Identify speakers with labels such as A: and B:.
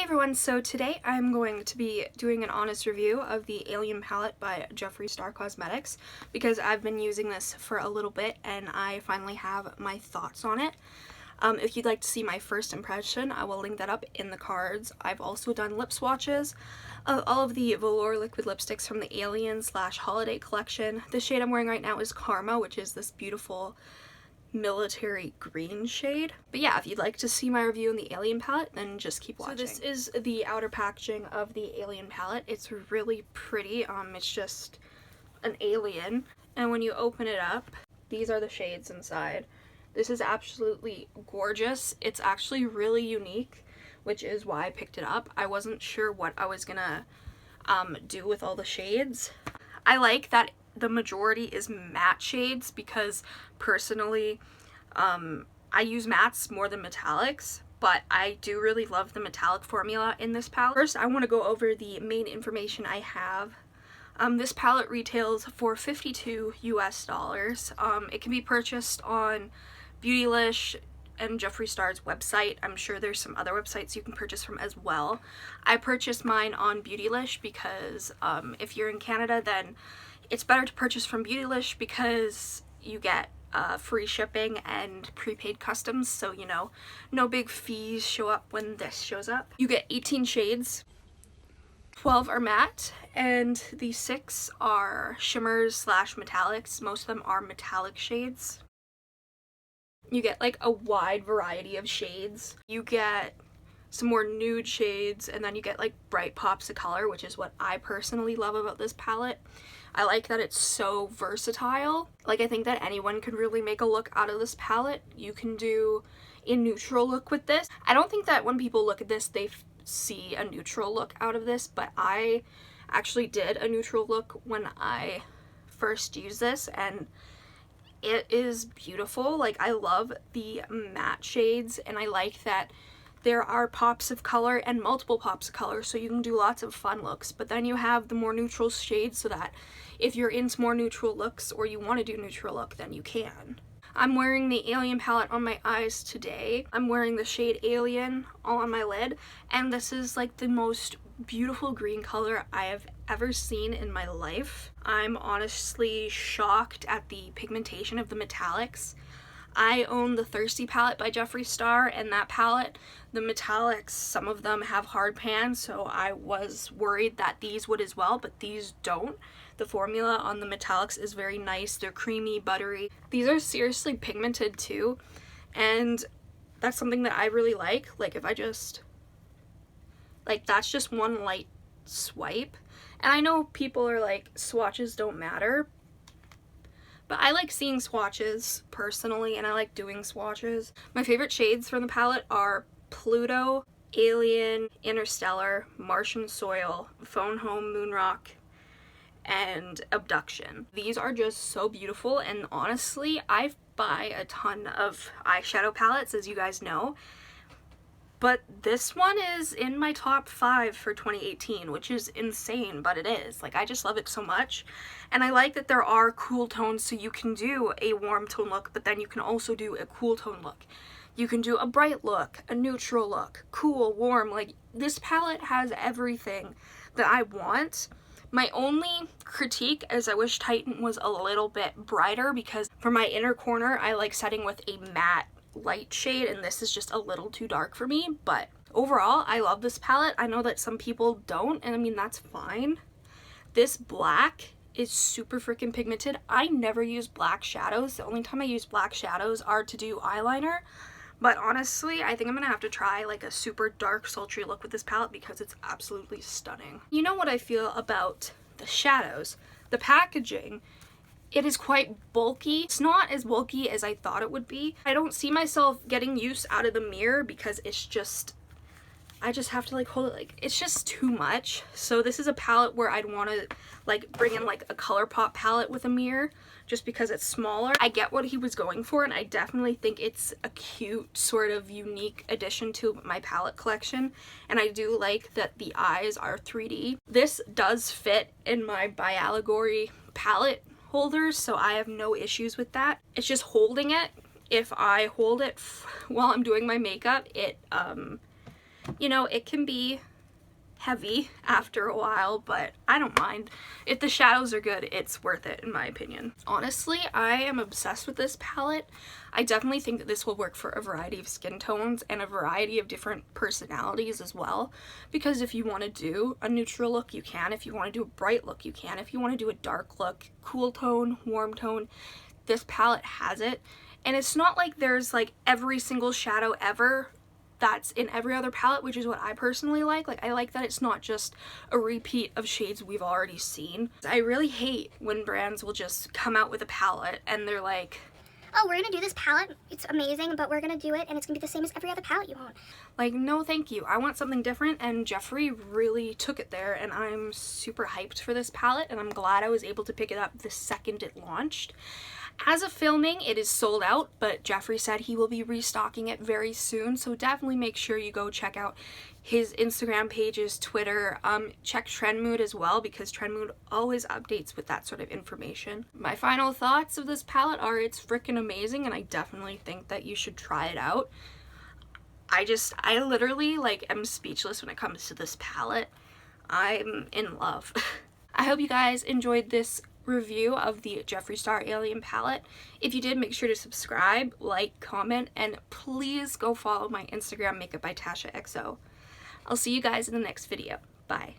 A: Hey everyone, so today I'm going to be doing an honest review of the Alien palette by Jeffree Star Cosmetics because I've been using this for a little bit and I finally have my thoughts on it. If you'd like to see my first impression, I will link that up in the cards. I've also done lip swatches of all of the velour liquid lipsticks from the Alien/Holiday collection. The shade I'm wearing right now is Karma, which is this beautiful military green shade. But yeah, if you'd like to see my review on the Alien palette, then just keep watching. So this is the outer packaging of the Alien palette. It's really pretty. It's just an alien. And when you open it up, these are the shades inside. This is absolutely gorgeous. It's actually really unique, which is why I picked it up. I wasn't sure what I was gonna do with all the shades. I like that the majority is matte shades because personally I use mattes more than metallics, but I do really love the metallic formula in this palette. First, I want to go over the main information I have. This palette retails for $52 US. It can be purchased on Beautylish and Jeffree Star's website. I'm sure there's some other websites you can purchase from as well. I purchased mine on Beautylish because if you're in Canada, then it's better to purchase from Beautylish because you get free shipping and prepaid customs, so you know, no big fees show up when this shows up. You get 18 shades, 12 are matte, and the 6 are shimmers/metallics. Most of them are metallic shades. You get like a wide variety of shades. You get some more nude shades, and then you get like bright pops of color, which is what I personally love about this palette. I like that it's so versatile. Like, I think that anyone can really make a look out of this palette. You can do a neutral look with this. I don't think that when people look at this, they see a neutral look out of this, but I actually did a neutral look when I first used this, and it is beautiful. Like, I love the matte shades, and I like that there are pops of color and multiple pops of color, so you can do lots of fun looks. But then you have the more neutral shades so that if you're into more neutral looks or you want to do neutral look, then you can. I'm wearing the Alien palette on my eyes today. I'm wearing the shade Alien all on my lid, and this is like the most beautiful green color I have ever seen in my life. I'm honestly shocked at the pigmentation of the metallics. I own the Thirsty palette by Jeffree Star, and that palette, the metallics, some of them have hard pan, so I was worried that these would as well, but these don't. The formula on the metallics is very nice. They're creamy, buttery. These are seriously pigmented too, and that's something that I really like. Like, if I just, like, that's just one light swipe. And I know people are like, swatches don't matter, but I like seeing swatches personally, and I like doing swatches. My favorite shades from the palette are Pluto, Alien, Interstellar, Martian Soil, Phone Home, Moonrock, and Abduction. These are just so beautiful, and honestly, I buy a ton of eyeshadow palettes, as you guys know, but this one is in my top 5 for 2018, which is insane, but it is. Like, I just love it so much. And I like that there are cool tones, so you can do a warm tone look, but then you can also do a cool tone look. You can do a bright look, a neutral look, cool, warm. Like, this palette has everything that I want. My only critique is I wish Titan was a little bit brighter, because for my inner corner, I like setting with a matte light shade, and this is just a little too dark for me. But overall, I love this palette. I know that some people don't, and I mean, that's fine. This black is super freaking pigmented. I never use black shadows. The only time I use black shadows are to do eyeliner, but honestly, I think I'm gonna have to try like a super dark, sultry look with this palette because it's absolutely stunning. You know what I feel about the shadows? The packaging, it is quite bulky. It's not as bulky as I thought it would be. I don't see myself getting use out of the mirror because it's just, I just have to like hold it, like, it's just too much. So this is a palette where I'd want to like bring in like a ColourPop palette with a mirror, just because it's smaller. I get what he was going for, and I definitely think it's a cute sort of unique addition to my palette collection, and I do like that the eyes are 3D. This does fit in my by Allegory palette holders, so I have no issues with that. It's just holding it. If I hold it while I'm doing my makeup, it You know, it can be heavy after a while, but I don't mind. If the shadows are good, it's worth it in my opinion. Honestly, I am obsessed with this palette. I definitely think that this will work for a variety of skin tones and a variety of different personalities as well, because if you want to do a neutral look, you can. If you want to do a bright look, you can. If you want to do a dark look, cool tone, warm tone, this palette has it. And it's not like there's like every single shadow ever that's in every other palette, which is what I personally like. Like, I like that it's not just a repeat of shades we've already seen. I really hate when brands will just come out with a palette and they're like,
B: oh, we're gonna do this palette, it's amazing, but we're gonna do it and it's gonna be the same as every other palette you own.
A: Like, no thank you. I want something different, and Jeffree really took it there, and I'm super hyped for this palette, and I'm glad I was able to pick it up the second it launched. As of filming, it is sold out, but Jeffree said he will be restocking it very soon, so definitely make sure you go check out his Instagram pages, Twitter, check Trendmood as well, because Trendmood always updates with that sort of information. My final thoughts of this palette are it's freaking amazing, and I definitely think that you should try it out. I literally, like, am speechless when it comes to this palette. I'm in love. I hope you guys enjoyed this review of the Jeffree Star Alien palette. If you did, make sure to subscribe, like, comment, and please go follow my Instagram, Makeup by Tasha XO. I'll see you guys in the next video. Bye.